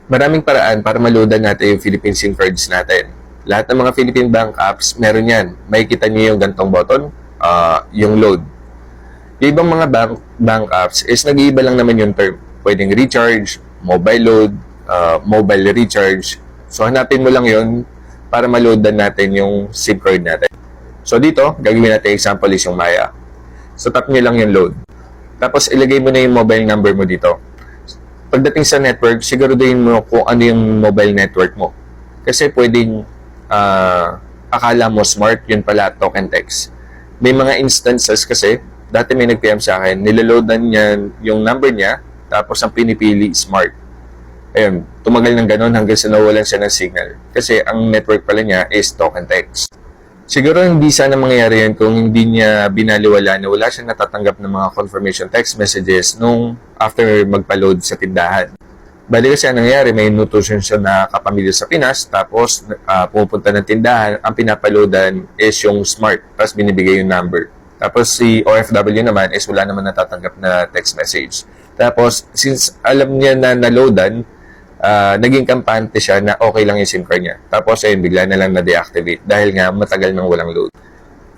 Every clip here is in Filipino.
Maraming paraan para maloadan natin yung Philippine SIM cards natin. Lahat ng mga Philippine bank apps, meron yan. Makikita nyo yung gantong button, yung load. Yung ibang mga bank apps is nag-iiba lang naman yung term. Pwedeng recharge, mobile load, mobile recharge. So, hanapin mo lang yun para maloadan natin yung SIM card natin. So, dito, gagawin natin example is yung Maya. So, tap nyo lang yung load. Tapos, ilagay mo na yung mobile number mo dito. Pagdating sa network, siguraduhin mo kung ano yung mobile network mo. Kasi pwedeng akala mo smart, yun pala token text. May mga instances kasi, dati may nag-PM sa akin, nilaloadan niya yung number niya, tapos ang pinipili smart. Ayun, tumagal ng ganun hanggang sa nawalan siya ng signal. Kasi ang network pala niya is token text. Siguro hindi sana mangyayari yan kung hindi niya binaliwala na wala siyang natatanggap ng mga confirmation text messages nung after magpa-load sa tindahan. Bali kasi ang nangyayari, may notation siya na kapamilya sa Pinas, tapos pupunta ng tindahan, ang pinapaloadan is yung smart, tapos binibigay yung number. Tapos si OFW naman is wala naman natatanggap na text message. Tapos since alam niya na naloadan, naging kampante siya na okay lang yung SIM card niya. Tapos, ayun, bigla na lang na-deactivate dahil nga matagal nang walang load.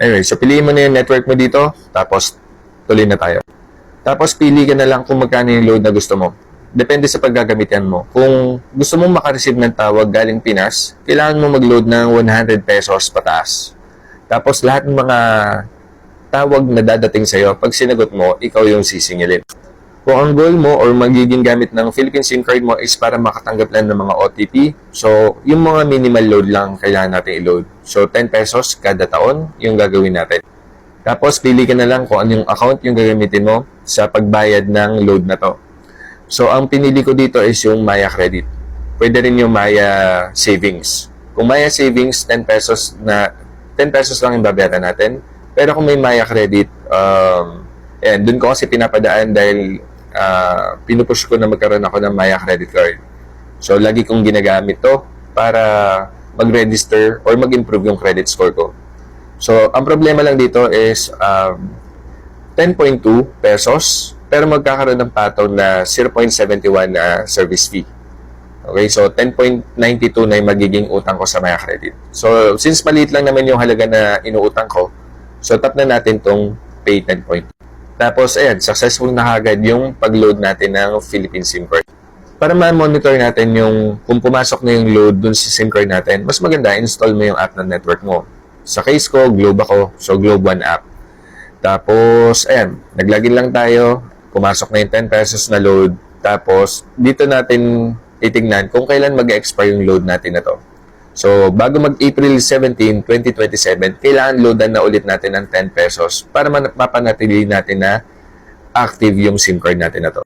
Anyway, so piliin mo na yung network mo dito, tapos tuloy na tayo. Tapos, pili ka na lang kung magkano yung load na gusto mo. Depende sa paggagamitan mo. Kung gusto mong makareceive ng tawag galing Pinas, kailangan mo mag-load ng 100 pesos pataas. Tapos, lahat ng mga tawag na dadating sa'yo, pag sinagot mo, ikaw yung sisingilin. Kung ang goal mo or magiging gamit ng Philippine SIM card mo is para makatanggap lang ng mga OTP, so yung mga minimal load lang kailangan natin i-load. So 10 pesos kada taon yung gagawin natin. Tapos pili ka na lang kung anong account yung gagamitin mo sa pagbayad ng load na to. So ang pinili ko dito is yung Maya Credit. Pwede rin yung Maya Savings. Kung Maya Savings, 10 pesos lang yung babayaran natin. Pero kung may Maya Credit, dun ko kasi pinapadaan dahil pinupush ko na magkaroon ako ng Maya credit card. So, lagi kong ginagamit to para mag-register or mag-improve yung credit score ko. So, ang problema lang dito is 10.2 pesos pero magkakaroon ng pataw na 0.71 na service fee. Okay, so 10.92 na yung magiging utang ko sa Maya Credit. So, since maliit lang naman yung halaga na inuutang ko, so tap na natin tong pay 10.2. Tapos, ayan, successful na agad yung pag-load natin ng Philippine SIM card. Para ma-monitor natin yung kung pumasok na yung load dun sa SIM card natin, mas maganda, install mo yung app ng network mo. Sa case ko, Globe ako. So, Globe One app. Tapos, ayan, naglagin lang tayo. Pumasok na yung 10 pesos na load. Tapos, dito natin titignan kung kailan mag-expire yung load natin na to. So, bago mag-April 17, 2027, kailangan loadan na ulit natin ng 10 pesos para mapanatili natin na active yung SIM card natin na to.